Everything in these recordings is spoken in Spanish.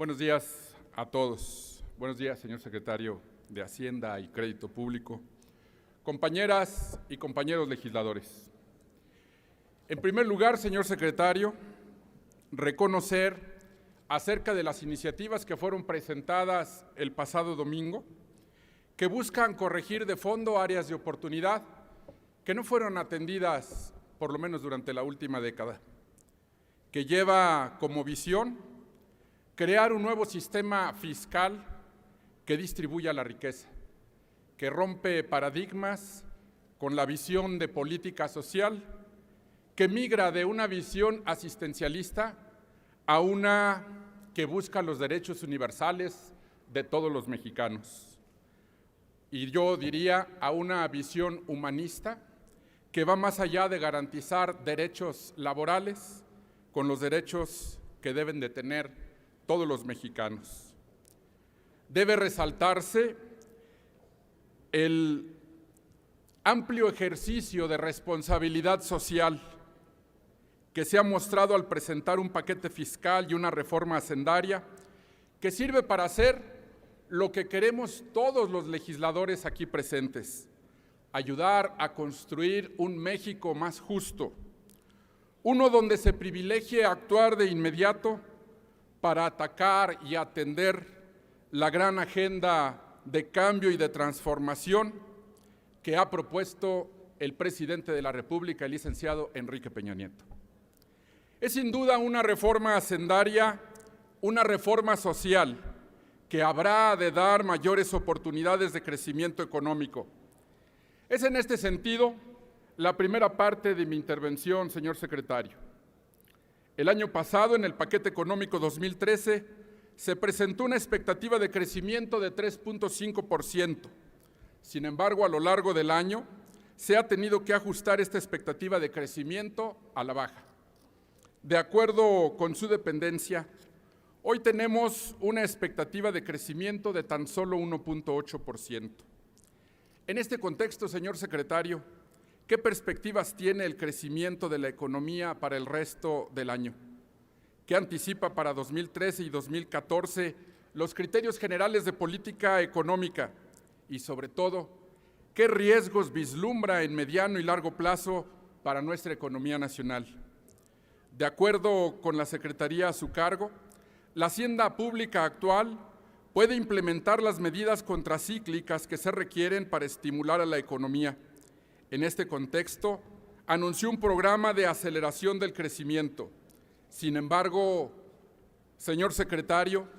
Buenos días a todos. Buenos días, señor secretario de Hacienda y Crédito Público, compañeras y compañeros legisladores. En primer lugar, señor secretario, reconocer acerca de las iniciativas que fueron presentadas el pasado domingo, que buscan corregir de fondo áreas de oportunidad que no fueron atendidas, por lo menos durante la última década, que lleva como visión crear un nuevo sistema fiscal que distribuya la riqueza, que rompe paradigmas con la visión de política social, que migra de una visión asistencialista a una que busca los derechos universales de todos los mexicanos. Y yo diría a una visión humanista que va más allá de garantizar derechos laborales con los derechos que deben de tener todos los mexicanos. Debe resaltarse el amplio ejercicio de responsabilidad social que se ha mostrado al presentar un paquete fiscal y una reforma hacendaria que sirve para hacer lo que queremos todos los legisladores aquí presentes: ayudar a construir un México más justo, uno donde se privilegie actuar de inmediato para atacar y atender la gran agenda de cambio y de transformación que ha propuesto el presidente de la República, el licenciado Enrique Peña Nieto. Es sin duda una reforma hacendaria, una reforma social que habrá de dar mayores oportunidades de crecimiento económico. Es en este sentido la primera parte de mi intervención, señor secretario. El año pasado, en el paquete económico 2013, se presentó una expectativa de crecimiento de 3.5%. Sin embargo, a lo largo del año, se ha tenido que ajustar esta expectativa de crecimiento a la baja. De acuerdo con su dependencia, hoy tenemos una expectativa de crecimiento de tan solo 1.8%. En este contexto, señor secretario, ¿qué perspectivas tiene el crecimiento de la economía para el resto del año? ¿Qué anticipa para 2013 y 2014 los criterios generales de política económica? Y sobre todo, ¿qué riesgos vislumbra en mediano y largo plazo para nuestra economía nacional? De acuerdo con la Secretaría a su cargo, la Hacienda Pública actual puede implementar las medidas contracíclicas que se requieren para estimular a la economía. En este contexto, anunció un programa de aceleración del crecimiento. Sin embargo, señor secretario,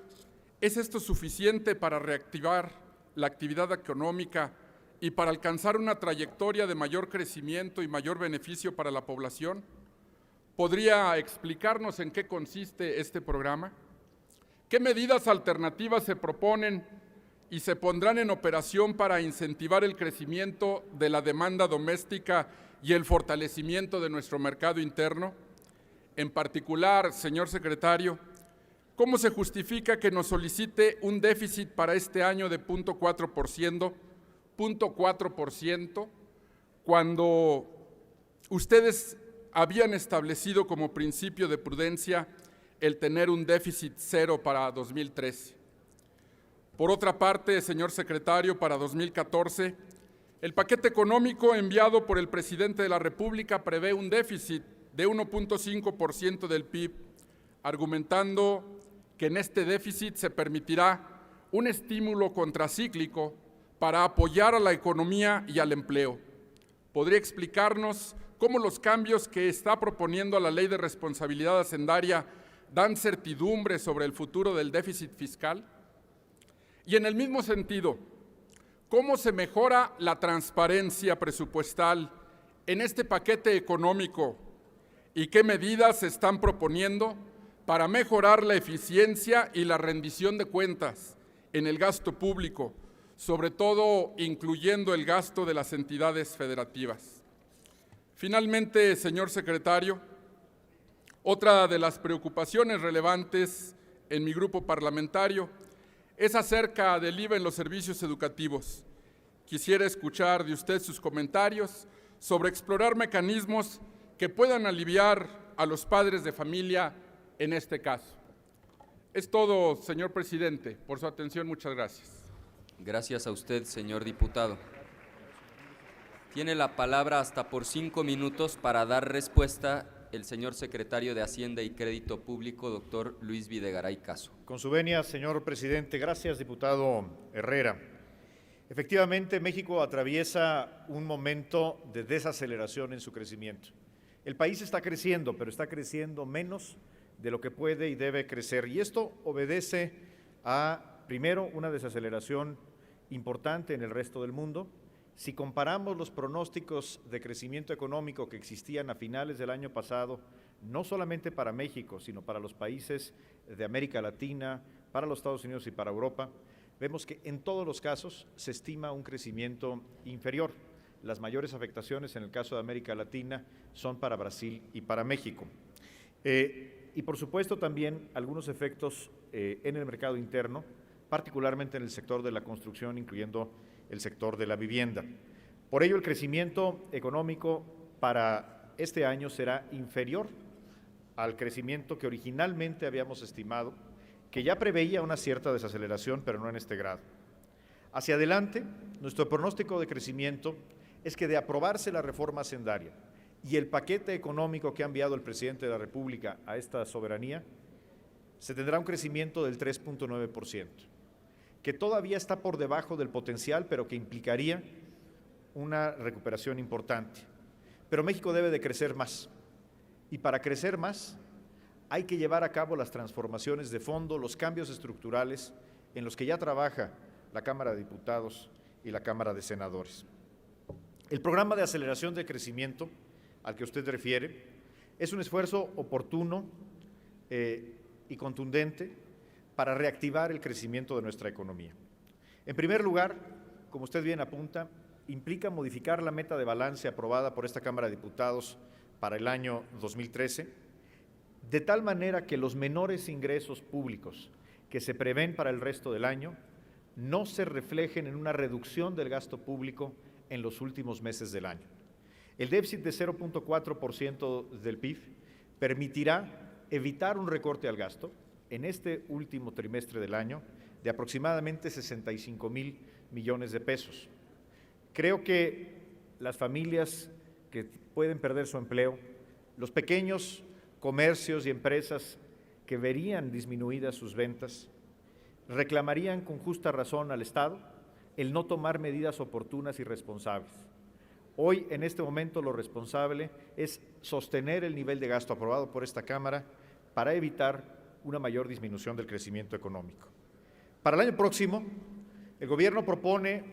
¿es esto suficiente para reactivar la actividad económica y para alcanzar una trayectoria de mayor crecimiento y mayor beneficio para la población? ¿Podría explicarnos en qué consiste este programa? ¿Qué medidas alternativas se proponen y se pondrán en operación para incentivar el crecimiento de la demanda doméstica y el fortalecimiento de nuestro mercado interno? En particular, señor secretario, ¿cómo se justifica que nos solicite un déficit para este año de 0.4%, cuando ustedes habían establecido como principio de prudencia el tener un déficit cero para 2013? Por otra parte, señor secretario, para 2014, el paquete económico enviado por el presidente de la República prevé un déficit de 1.5% del PIB, argumentando que en este déficit se permitirá un estímulo contracíclico para apoyar a la economía y al empleo. ¿Podría explicarnos cómo los cambios que está proponiendo a la Ley de Responsabilidad Hacendaria dan certidumbre sobre el futuro del déficit fiscal? Y en el mismo sentido, ¿cómo se mejora la transparencia presupuestal en este paquete económico y qué medidas se están proponiendo para mejorar la eficiencia y la rendición de cuentas en el gasto público, sobre todo incluyendo el gasto de las entidades federativas? Finalmente, señor secretario, otra de las preocupaciones relevantes en mi grupo parlamentario es acerca del IVA en los servicios educativos. Quisiera escuchar de usted sus comentarios sobre explorar mecanismos que puedan aliviar a los padres de familia en este caso. Es todo, señor presidente. Por su atención, muchas gracias. Gracias a usted, señor diputado. Tiene la palabra hasta por 5 minutos para dar respuesta el señor secretario de Hacienda y Crédito Público, doctor Luis Videgaray Caso. Con su venia, señor presidente. Gracias, diputado Herrera. Efectivamente, México atraviesa un momento de desaceleración en su crecimiento. El país está creciendo, pero está creciendo menos de lo que puede y debe crecer. Y esto obedece a, primero, una desaceleración importante en el resto del mundo. Si comparamos los pronósticos de crecimiento económico que existían a finales del año pasado, no solamente para México, sino para los países de América Latina, para los Estados Unidos y para Europa, vemos que en todos los casos se estima un crecimiento inferior. Las mayores afectaciones en el caso de América Latina son para Brasil y para México. Y por supuesto también algunos efectos en el mercado interno, particularmente en el sector de la construcción, incluyendo el sector de la vivienda. Por ello, el crecimiento económico para este año será inferior al crecimiento que originalmente habíamos estimado, que ya preveía una cierta desaceleración, pero no en este grado. Hacia adelante, nuestro pronóstico de crecimiento es que de aprobarse la reforma hacendaria y el paquete económico que ha enviado el presidente de la República a esta soberanía, se tendrá un crecimiento del 3.9%, que todavía está por debajo del potencial, pero que implicaría una recuperación importante. Pero México debe de crecer más, y para crecer más hay que llevar a cabo las transformaciones de fondo, los cambios estructurales en los que ya trabaja la Cámara de Diputados y la Cámara de Senadores. El programa de aceleración de crecimiento al que usted refiere es un esfuerzo oportuno y contundente para reactivar el crecimiento de nuestra economía. En primer lugar, como usted bien apunta, implica modificar la meta de balance aprobada por esta Cámara de Diputados para el año 2013, de tal manera que los menores ingresos públicos que se prevén para el resto del año no se reflejen en una reducción del gasto público en los últimos meses del año. El déficit de 0.4% del PIB permitirá evitar un recorte al gasto en este último trimestre del año de aproximadamente 65,000 millones de pesos. Creo que las familias que pueden perder su empleo, los pequeños comercios y empresas que verían disminuidas sus ventas, reclamarían con justa razón al Estado el no tomar medidas oportunas y responsables. Hoy, en este momento, lo responsable es sostener el nivel de gasto aprobado por esta Cámara para evitar una mayor disminución del crecimiento económico. Para el año próximo, el Gobierno propone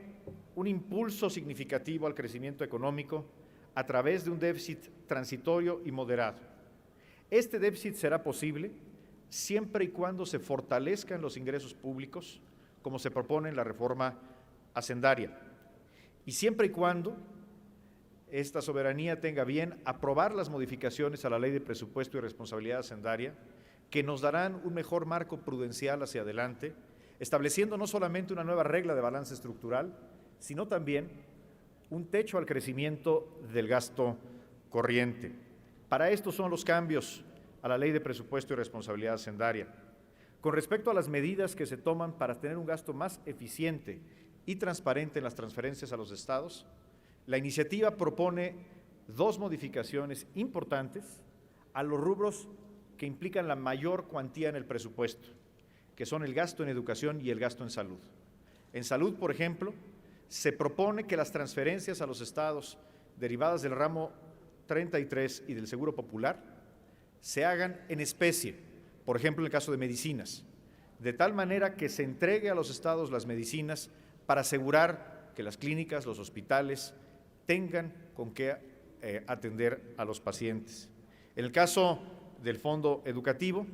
un impulso significativo al crecimiento económico a través de un déficit transitorio y moderado. Este déficit será posible siempre y cuando se fortalezcan los ingresos públicos, como se propone en la reforma hacendaria, y siempre y cuando esta soberanía tenga bien aprobar las modificaciones a la Ley de Presupuesto y Responsabilidad Hacendaria, que nos darán un mejor marco prudencial hacia adelante, estableciendo no solamente una nueva regla de balance estructural, sino también un techo al crecimiento del gasto corriente. Para esto son los cambios a la Ley de Presupuesto y Responsabilidad Hacendaria. Con respecto a las medidas que se toman para tener un gasto más eficiente y transparente en las transferencias a los estados, la iniciativa propone dos modificaciones importantes a los rubros que implican la mayor cuantía en el presupuesto, que son el gasto en educación y el gasto en salud. En salud, por ejemplo, se propone que las transferencias a los estados derivadas del ramo 33 y del Seguro Popular se hagan en especie, por ejemplo, en el caso de medicinas, de tal manera que se entregue a los estados las medicinas para asegurar que las clínicas, los hospitales, tengan con qué atender a los pacientes. En el caso del Fondo Educativo,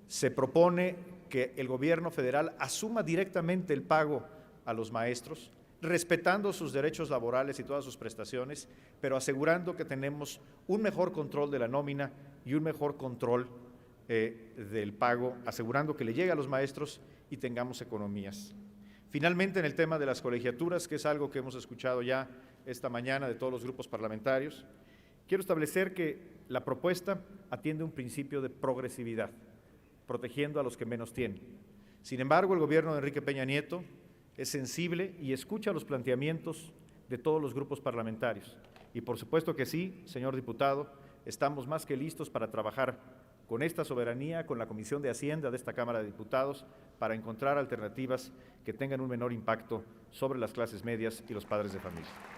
se propone que el Gobierno federal asuma directamente el pago a los maestros, respetando sus derechos laborales y todas sus prestaciones, pero asegurando que tenemos un mejor control de la nómina y un mejor control del pago, asegurando que le llegue a los maestros y tengamos economías. Finalmente, en el tema de las colegiaturas, que es algo que hemos escuchado ya esta mañana de todos los grupos parlamentarios, quiero establecer que la propuesta atiende un principio de progresividad. protegiendo a los que menos tienen. Sin embargo, el gobierno de Enrique Peña Nieto es sensible y escucha los planteamientos de todos los grupos parlamentarios. Y por supuesto que sí, señor diputado, estamos más que listos para trabajar con esta soberanía, con la Comisión de Hacienda de esta Cámara de Diputados, para encontrar alternativas que tengan un menor impacto sobre las clases medias y los padres de familia.